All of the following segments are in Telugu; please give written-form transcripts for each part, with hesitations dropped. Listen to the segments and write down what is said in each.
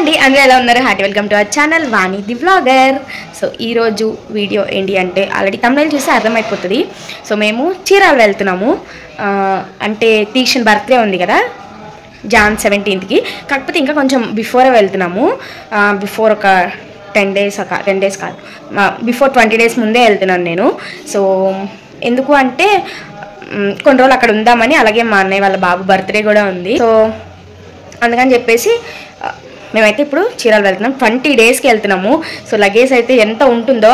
అండి అందరూ ఎలా ఉన్నారు? Hearty welcome to our channel Vani the vlogger. So ఈరోజు వీడియో ఏంటి అంటే ఆల్రెడీ తమిళ చూస్తే అర్థమైపోతుంది. సో మేము చీరాల వెళ్తున్నాము. అంటే తీక్షన్ బర్త్డే ఉంది కదా Jan 17th. కాకపోతే ఇంకా కొంచెం బిఫోరే వెళ్తున్నాము. బిఫోర్ ఒక 10 days కాదు, బిఫోర్ 20 days ముందే వెళ్తున్నాను నేను. సో ఎందుకు అంటే కొన్ని రోజులు అక్కడ ఉందామని, అలాగే మా అన్నయ్య వాళ్ళ బాబు బర్త్డే కూడా ఉంది. సో అందుకని చెప్పేసి మేమైతే ఇప్పుడు చీరాలు వెళ్తున్నాం. 20 daysకి వెళ్తున్నాము. సో లగేజ్ అయితే ఎంత ఉంటుందో,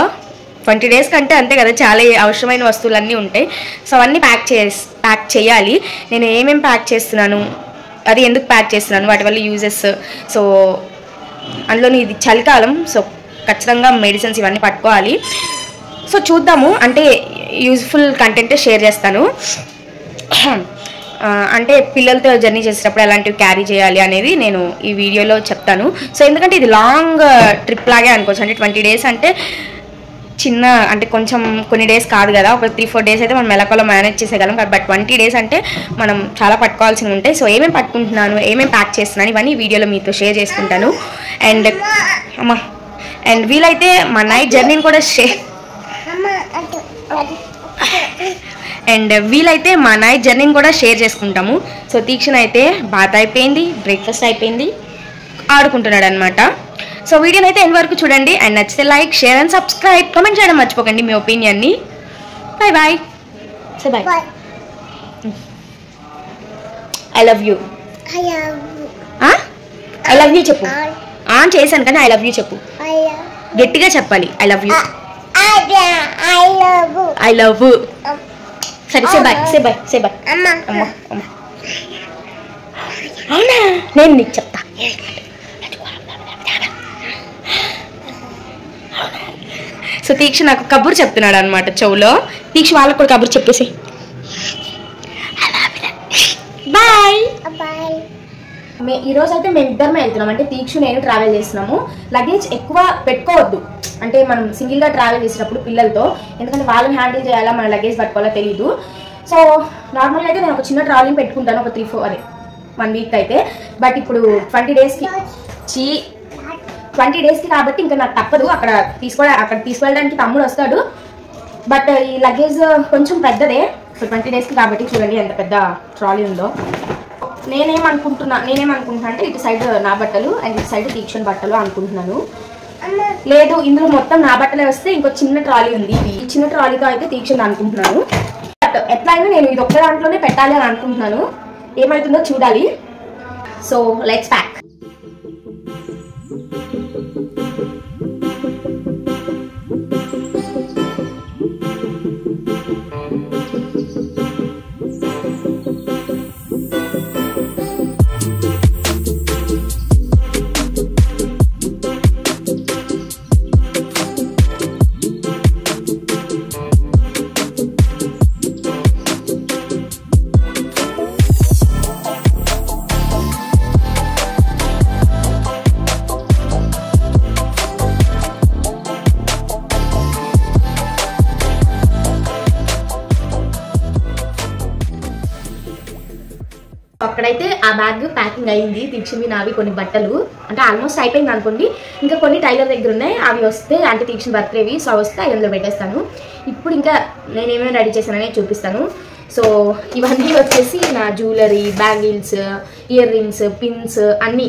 20 days కంటే అంతే కదా, చాలా అవసరమైన వస్తువులన్నీ ఉంటాయి. సో అవన్నీ ప్యాక్ చేయాలి. నేను ఏమేమి ప్యాక్ చేస్తున్నాను, అది ఎందుకు ప్యాక్ చేస్తున్నాను, వాటి వల్ల యూజెస్. సో అందులోని ఇది చలికాలం, సో ఖచ్చితంగా మెడిసిన్స్ ఇవన్నీ పట్టుకోవాలి. సో చూద్దాము, అంటే యూజ్ఫుల్ కంటెంటే షేర్ చేస్తాను. అంటే పిల్లలతో జర్నీ చేసేటప్పుడు ఎలాంటివి క్యారీ చేయాలి అనేది నేను ఈ వీడియోలో చెప్తాను. సో ఎందుకంటే ఇది లాంగ్ ట్రిప్ లాగే అనుకోవచ్చు. అంటే 20 days అంటే చిన్న, అంటే కొంచెం కొన్ని డేస్ కాదు కదా, ఒక 3-4 days అయితే మనం మెలకలో మేనేజ్ చేసేయగలం. బట్ 20 days అంటే మనం చాలా పట్టుకోవాల్సి ఉంటాయి. సో ఏమేమి పట్టుకుంటున్నాను, ఏమేమి ప్యాక్ చేస్తున్నాను, ఇవన్నీ వీడియోలో మీతో షేర్ చేసుకుంటాను. అండ్ వీలైతే మా నైట్ జర్నీని కూడా షేర్ చేసుకుంటాము. సో తీక్షన్ అయితే బాత్ అయిపోయింది, బ్రేక్ఫాస్ట్ అయిపోయింది, ఆడుకుంటున్నాడు అనమాట. సో వీడియోని అయితే ఎండ్ వరకు చూడండి. అండ్ నచ్చితే like, share and subscribe, comment చేయడం మర్చిపోకండి మీ ఒపీనియన్ని. Bye bye. Say bye. I love you. I love you చెప్పు. ఆన్ చేశాను కానీ ఐ లవ్ యూ చెప్పు, గట్టిగా చెప్పాలి. I love you. I love you. సరే say bye. Say bye. Say bye. అవునా, నేను నీకు చెప్తా. సో తీక్ష నాకు కబురు చెప్తున్నాడు అనమాట చెవులో. తీక్ష వాళ్ళకు కూడా కబురు చెప్పేసి బాయ్. ఈరోజు అయితే మేము ఇద్దరమే వెళ్తున్నాం. అంటే తీక్ష నేను ట్రావెల్ చేస్తున్నాము. లగేజ్ ఎక్కువ పెట్టుకోవద్దు, అంటే మనం సింగిల్గా ట్రావెల్ చేసేటప్పుడు పిల్లలతో, ఎందుకంటే వాళ్ళని హ్యాండిల్ చేయాలా, మన లగేజ్ పట్టుకోవాలో తెలీదు. సో నార్మల్గా అయితే నేను ఒక చిన్న ట్రావెలింగ్ పెట్టుకుంటాను, ఒక 1 week అయితే. బట్ ఇప్పుడు 20 daysకి కాబట్టి ఇంకా నాకు తప్పదు. అక్కడ తీసుకెళ్ళడానికి తమ్ముడు వస్తాడు. బట్ ఈ లగేజ్ కొంచెం పెద్దదే. సో 20 daysకి కాబట్టి చూడండి ఎంత పెద్ద ట్రాలీ ఉందో. నేనేమనుకుంటున్నా అంటే ఇటు సైడ్ నా బట్టలు అండ్ ఇటు సైడ్ తీక్షన్ బట్టలు అనుకుంటున్నాను. లేదు, ఇందులో మొత్తం నా బట్టలే వస్తే ఇంకో చిన్న ట్రాలీ ఉంది. ఈ చిన్న ట్రాలీతో అయితే తీక్షన్ అనుకుంటున్నాను. బట్ ఎట్లయినా నేను ఇది ఒక్క దాంట్లోనే పెట్టాలి అని అనుకుంటున్నాను. ఏమవుతుందో చూడాలి. So let's pack. అక్కడైతే ఆ బ్యాగ్ ప్యాకింగ్ అయింది. తీక్షమి నావి కొన్ని బట్టలు, అంటే ఆల్మోస్ట్ అయిపోయింది అనుకోండి. ఇంకా కొన్ని టైలర్ దగ్గర ఉన్నాయి, అవి వస్తే అంటే తీక్షణ బర్త్డేవి. సో వస్తే అందులో పెట్టేస్తాను. ఇప్పుడు ఇంకా నేనేమేమి రెడీ చేశాననే చూపిస్తాను. సో ఇవన్నీ వచ్చేసి నా jewellery, bangles, ear rings, pins అన్నీ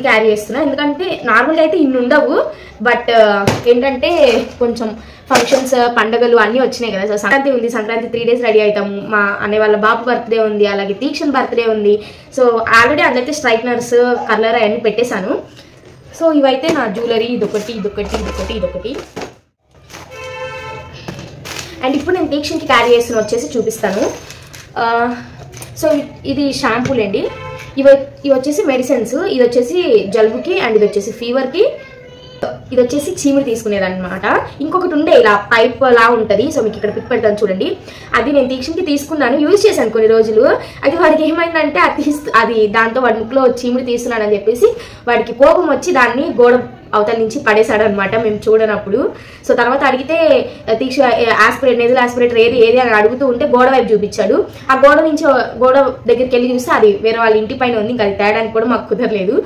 క్యారీ చేస్తున్నా. ఎందుకంటే నార్మల్గా అయితే ఇన్ని ఉండవు. బట్ ఏంటంటే కొంచెం ఫంక్షన్స్, పండుగలు అన్నీ వచ్చినాయి కదా. సో సంక్రాంతి ఉంది, సంక్రాంతి 3 days రెడీ అవుతాము. మా అనే వాళ్ళ బాబు బర్త్డే ఉంది, అలాగే తీక్షన్ బర్త్డే ఉంది. సో ఆల్రెడీ అందులో స్ట్రైట్నర్స్, కలర్ అవన్నీ పెట్టేశాను. సో ఇవైతే నా జ్యువెలరీ, ఇదొకటి. అండ్ ఇప్పుడు నేను తీక్షన్కి క్యారీ చేస్తున్న వచ్చేసి చూపిస్తాను. సో ఇది షాంపూలు అండి. ఇవి వచ్చేసి మెడిసిన్స్. ఇది వచ్చేసి జలుబుకి, అండ్ ఇది వచ్చేసి ఫీవర్కి, ఇది వచ్చేసి చీమిడి తీసుకునేది అనమాట. ఇంకొకటి ఉండే ఇలా పైప్ లా ఉంటుంది. సో మీకు ఇక్కడ పిక్ పెడతాను చూడండి. అది నేను తీక్షన్కి తీసుకున్నాను, యూజ్ చేశాను కొన్ని రోజులు. అది వాడికి ఏమైందంటే అది దాంతో వాడి ముక్కులో చీమిడి తీస్తున్నానని చెప్పేసి వాడికి కోపం వచ్చి దాన్ని గోడ అవతల నుంచి పడేశాడు అనమాట మేము చూడనప్పుడు. సో తర్వాత అడిగితే తీక్ష నేజల్ ఆస్పిరేటర్ ఏది అని అడుగుతూ ఉంటే గోడ వైపు చూపించాడు. ఆ గోడ దగ్గరికి వెళ్ళి చూస్తే అది వేరే వాళ్ళ ఇంటి పైన ఉంది. ఇంకా అది తేడానికి కూడా మాకు కుదరలేదు.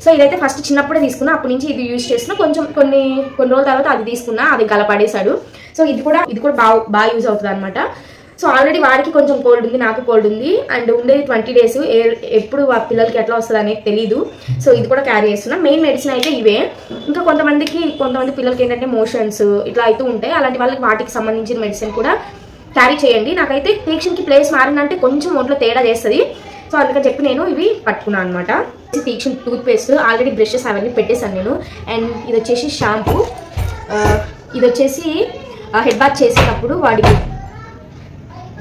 సో ఇదైతే ఫస్ట్ చిన్నప్పుడే తీసుకున్నా, అప్పటి నుంచి ఇది యూజ్ చేస్తున్నా. కొన్ని రోజుల తర్వాత అది తీసుకున్నా, అది గలపడేశాడు. సో ఇది కూడా బాగా యూజ్ అవుతుంది అనమాట. సో ఆల్రెడీ వాడికి కొంచెం కోల్డ్ ఉంది, నాకు కోల్డ్ ఉంది, అండ్ ఉండేది 20 days. ఎప్పుడు ఆ పిల్లలకి ఎట్లా వస్తుంది అనేది తెలీదు. సో ఇది కూడా క్యారీ చేస్తున్నా. మెయిన్ మెడిసిన్ అయితే ఇవే. ఇంకా కొంతమంది పిల్లలకి ఏంటంటే మోషన్స్ ఇట్లా అవుతూ ఉంటాయి, అలాంటి వాళ్ళకి వాటికి సంబంధించిన మెడిసిన్ కూడా క్యారీ చేయండి. నాకైతే తీక్షన్కి ప్లేస్ మారిందంటే కొంచెం ఒంట్లో తేడా చేస్తుంది. సో అందుకని చెప్పి నేను ఇవి పట్టుకున్నాను అనమాట. తీక్షణ్ టూత్ పేస్ట్, ఆల్రెడీ బ్రషెస్ అవన్నీ పెట్టేశాను నేను. అండ్ ఇది వచ్చేసి షాంపూ, ఇది వచ్చేసి హెడ్ బాత్ చేసేటప్పుడు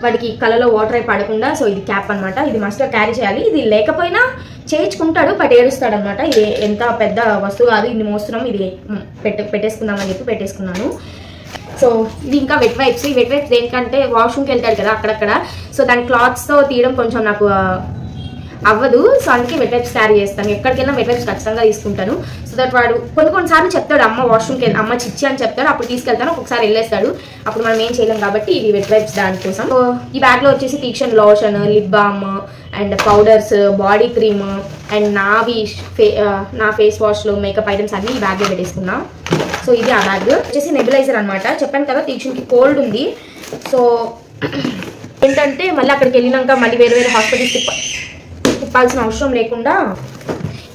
వాడికి కళ్ళలో వాటర్ అయి పడకుండా. సో ఇది క్యాప్ అనమాట, ఇది మస్ట్గా క్యారీ చేయాలి. ఇది లేకపోయినా చేయించుకుంటాడు, బట్ ఏడుస్తాడు అనమాట. ఇది ఎంత పెద్ద వస్తువు కాదు, ఇది మోస్తున్నాం, ఇది పెట్టేసుకుందామని చెప్పి పెట్టేసుకున్నాను. సో ఇది ఇంకా వెట్ వైప్స్. ఈ వెట్ వైప్స్ దేనికంటే వాష్రూమ్కి వెళ్తాడు కదా అక్కడక్కడ, సో దాని క్లాత్స్తో తీయడం కొంచెం నాకు అవ్వదు. సో అందుకే వెట్ వైప్స్ క్యారీ చేస్తాను. ఎక్కడికి వెళ్ళినా వెట్ వైప్స్ ఖచ్చితంగా తీసుకుంటాను. సో దట్ వాడు కొన్నిసార్లు చెప్తాడు, అమ్మ వాష్రూమ్కి వెళ్ళి అమ్మ చిచ్చి అని చెప్తాడు, అప్పుడు తీసుకెళ్తాను. ఒక్కొక్కసారి వెళ్ళేస్తాడు, అప్పుడు మనం ఏం చేయలేం కాబట్టి ఇవి వెట్ వైప్స్ దానికోసం. సో ఈ బ్యాగ్లో వచ్చేసి తీక్షణ్ lotion, lip balm and powders, body cream and నా ఫేస్ వాష్లు, మేకప్ ఐటమ్స్ అన్నీ ఈ బ్యాగ్లో పెట్టేసుకున్నా. సో ఇది ఆ బ్యాగ్ వచ్చేసి నెబులైజర్ అనమాట. చెప్పాను కదా తీక్షణ్కి కోల్డ్ ఉంది. సో ఏంటంటే మళ్ళీ అక్కడికి వెళ్ళినాక మళ్ళీ వేరే హాస్పిటల్స్ తిప్పాల్సిన అవసరం లేకుండా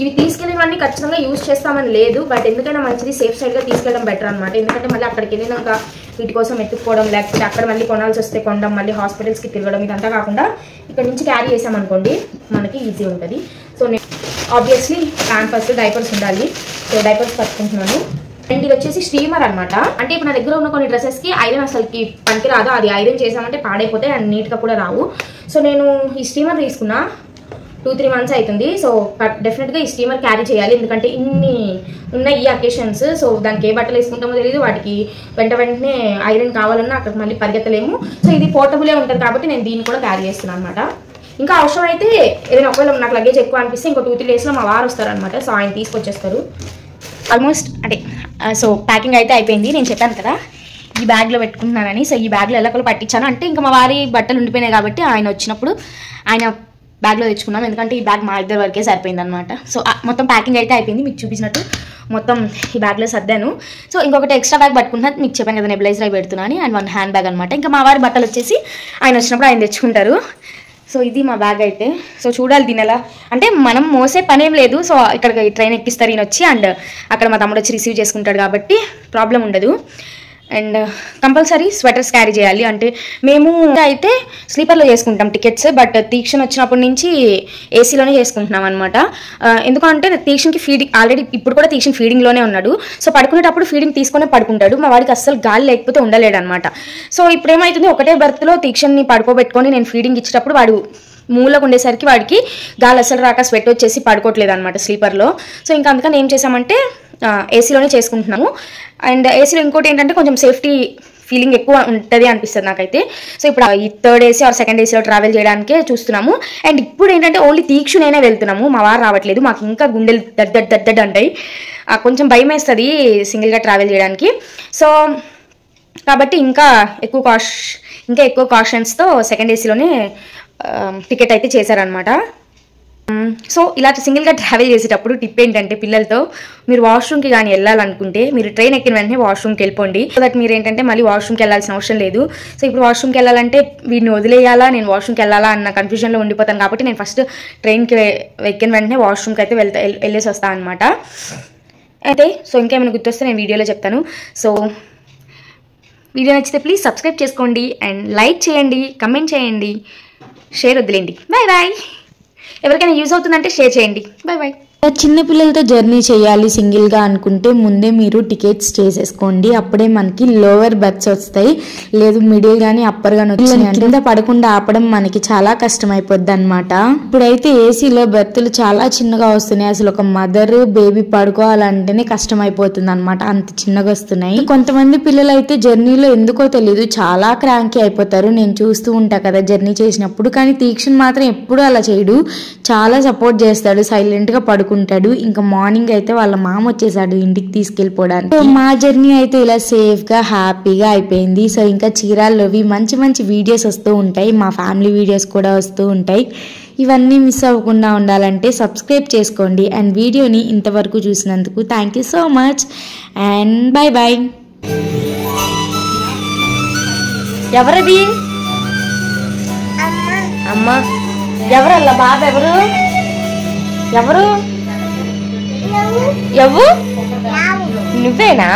ఇవి తీసుకెళ్ళినవన్నీ ఖచ్చితంగా యూజ్ చేస్తామని లేదు, బట్ ఎందుకైనా మంచిది సేఫ్ సైడ్గా తీసుకెళ్ళడం బెటర్ అనమాట. ఎందుకంటే మళ్ళీ అక్కడికి వెళ్ళినాక వీటి కోసం ఎత్తుక్కోవడం, లేకపోతే అక్కడ మళ్ళీ కొనాల్సి వస్తే కొనడం, మళ్ళీ హాస్పిటల్స్కి తిరగడం, ఇదంతా కాకుండా ఇక్కడ నుంచి క్యారీ చేసామనుకోండి మనకి ఈజీ ఉంటుంది. సో నేను ఆబ్వియస్లీ ప్యాంపర్స్, డైపర్స్ ఉండాలి. సో డైపర్స్ పట్టుకుంటున్నాను. అండ్ ఇది వచ్చేసి స్టీమర్ అనమాట. అంటే ఇప్పుడు నా దగ్గర ఉన్న కొన్ని డ్రెస్సెస్కి ఐరన్ అసలుకి పనికి రాదు, అది ఐరన్ చేసామంటే పాడైపోతాయి అండ్ నీట్గా కూడా రావు. సో నేను ఈ స్టీమర్ తీసుకున్నా 2-3 months అవుతుంది. సో డెఫినెట్గా ఈ స్టీమర్ క్యారీ చేయాలి, ఎందుకంటే ఇన్ని ఉన్న ఈ అకేషన్స్. సో దానికి ఏ బట్టలు వేసుకుంటామో తెలియదు, వాటికి వెంటనే ఐరన్ కావాలన్నా అక్కడికి మళ్ళీ పరిగెత్తలేము. సో ఇది పోర్టబులే ఉంటుంది కాబట్టి నేను దీన్ని కూడా క్యారీ చేస్తున్నాను అనమాట. ఇంకా అవసరం అయితే ఏదైనా ఒకవేళ నాకు లగేజ్ ఎక్కువ అనిపిస్తే ఇంకో 2-3 daysలో మా వారు వస్తారనమాట. సో ఆయన తీసుకొచ్చేస్తారు. ఆల్మోస్ట్ అంటే సో ప్యాకింగ్ అయితే అయిపోయింది. నేను చెప్పాను కదా ఈ బ్యాగ్లో పెట్టుకుంటున్నానని. సో ఈ బ్యాగ్లో ఎల్లకలు పట్టించాను, అంటే ఇంకా మా వారి బట్టలు ఉండిపోయినాయి కాబట్టి ఆయన వచ్చినప్పుడు ఆయన బ్యాగ్లో తెచ్చుకున్నాం, ఎందుకంటే ఈ బ్యాగ్ మా ఇద్దరి వరకే సరిపోయింది అనమాట. సో మొత్తం ప్యాకింగ్ అయితే అయిపోయింది, మీకు చూపించినట్టు మొత్తం ఈ బ్యాగ్లో సర్దాను. సో ఇంకొకటి ఎక్స్ట్రా బ్యాగ్ పట్టుకుంటున్నాను, మీకు చెప్పాను కదా నెబులైజర్ అయి పెడుతున్నాను, అండ్ 1 హ్యాండ్ బ్యాగ్ అనమాట. ఇంకా మా వారి బట్టలు వచ్చేసి ఆయన వచ్చినప్పుడు ఆయన తెచ్చుకుంటారు. సో ఇది మా బ్యాగ్ అయితే. సో చూడాలి దీని ఎలా, అంటే మనం మోసే పనేం లేదు. సో ఇక్కడికి ట్రైన్ ఎక్కిస్తారు ఈయన వచ్చి, అండ్ అక్కడ మా తమ్ముడు వచ్చి రిసీవ్ చేసుకుంటాడు కాబట్టి ప్రాబ్లం ఉండదు. అండ్ కంపల్సరీ స్వెటర్స్ క్యారీ చేయాలి. అంటే మేము అయితే స్లీపర్లో చేసుకుంటాం టికెట్స్, బట్ తీక్షణ్ వచ్చినప్పటి నుంచి ఏసీలోనే చేసుకుంటున్నాం అనమాట. ఎందుకంటే తీక్షణ్కి ఫీడింగ్ ఆల్రెడీ ఇప్పుడు కూడా తీక్షణ్ ఫీడింగ్లోనే ఉన్నాడు. సో పడుకునేటప్పుడు ఫీడింగ్ తీసుకునే పడుకుంటాడు, మా వాడికి అస్సలు గాలి లేకపోతే ఉండలేడు అనమాట. సో ఇప్పుడు ఏమవుతుంది, ఒకటే బర్త్లో తీక్షణ్ని పడుకోబెట్టుకొని నేను ఫీడింగ్ ఇచ్చేటప్పుడు వాడు మూలకు ఉండేసరికి వాడికి గాలి అసలు రాక స్వెట్ వచ్చేసి పడుకోవట్లేదు అనమాట స్లీపర్లో. సో ఇంకా అందుకని ఏం చేసామంటే ఏసీలోనే చేసుకుంటున్నాము. అండ్ ఏసీలో ఇంకోటి ఏంటంటే కొంచెం సేఫ్టీ ఫీలింగ్ ఎక్కువ ఉంటుంది అనిపిస్తుంది నాకైతే. సో ఇప్పుడు ఈ 3rd AC are 2nd ACలో travel చేయడానికే చూస్తున్నాము. అండ్ ఇప్పుడు ఏంటంటే ఓన్లీ తీక్షణేనే వెళ్తున్నాము, మా వారు రావట్లేదు. మాకు ఇంకా గుండెలు దద్దడ్ అంటాయి, కొంచెం భయం వేస్తుంది సింగిల్గా ట్రావెల్ చేయడానికి. సో కాబట్టి ఇంకా ఎక్కువ కాషన్స్తో 2nd ACలోనే టికెట్ అయితే చేశారనమాట. సో ఇలా సింగిల్గా ట్రావెల్ చేసేటప్పుడు టిప్ ఏంటంటే పిల్లలతో మీరు వాష్రూమ్కి కానీ వెళ్ళాలనుకుంటే మీరు ట్రైన్ ఎక్కిన వెంటనే వాష్రూమ్కి వెళ్ళిపోండి. సో దట్ మీరు ఏంటంటే మళ్ళీ వాష్రూమ్కి వెళ్ళాల్సిన అవసరం లేదు. సో ఇప్పుడు వాష్రూమ్కి వెళ్ళాలంటే వీడిని వదిలేయాలా నేను వాష్రూమ్కి వెళ్ళాలా అన్న కన్ఫ్యూజన్లో ఉండిపోతాను కాబట్టి నేను ఫస్ట్ ట్రైన్కి ఎక్కిన వెంటనే వాష్రూమ్కి అయితే వెళ్ళేసి వస్తాను అనమాట. అయితే సో ఇంకేమైనా గుర్తొస్తే నేను వీడియోలో చెప్తాను. సో వీడియో నచ్చితే ప్లీజ్ సబ్స్క్రైబ్ చేసుకోండి అండ్ లైక్ చేయండి, కమెంట్ చేయండి, షేర్ వదిలేండి. Bye bye. ఎవరికైనా యూజ్ అవుతుందంటే షేర్ చేయండి. Bye bye. చిన్న పిల్లలతో జర్నీ చేయాలి సింగిల్గా అనుకుంటే ముందే మీరు టికెట్స్ చేసేసుకోండి, అప్పుడే మనకి లోవర్ బర్త్స్ వస్తాయి. లేదు మిడిల్ కానీ అప్పర్ కానీ వచ్చి కింద పడకుండా ఆపడం మనకి చాలా కష్టం అయిపోద్ది అనమాట. ఇప్పుడైతే ఏసీలో బర్త్లు చాలా చిన్నగా వస్తున్నాయి, అసలు ఒక మదర్ బేబీ పడుకోవాలంటేనే కష్టం అయిపోతుంది అనమాట, అంత చిన్నగా వస్తున్నాయి. కొంతమంది పిల్లలు అయితే జర్నీలో ఎందుకో తెలియదు చాలా క్రాంకీ అయిపోతారు, నేను చూస్తూ ఉంటా కదా జర్నీ చేసినప్పుడు. కానీ తీక్షణ్ మాత్రం ఎప్పుడూ అలా చేయడు, చాలా సపోర్ట్ చేస్తాడు, సైలెంట్ గా పడుకుంటాడు. ఇంకా మార్నింగ్ అయితే వాళ్ళ మామ వచ్చేసాడు ఇంటికి తీసుకెళ్ళిపోవడానికి. మా జర్నీ అయితే ఇలా సేఫ్ గా హ్యాపీగా అయిపోయింది. సో ఇంకా చీరాల్లోవి మంచి మంచి వీడియోస్ వస్తూ ఉంటాయి, మా ఫ్యామిలీ వీడియోస్ కూడా వస్తూ ఉంటాయి. ఇవన్నీ మిస్ అవ్వకుండా ఉండాలంటే సబ్స్క్రైబ్ చేసుకోండి. అండ్ వీడియోని ఇంతవరకు చూసినందుకు thank you so much and bye bye. ఎవరది? అమ్మ. ఎవరల్లా బాబు? ఎవరు? నువ్వేనా?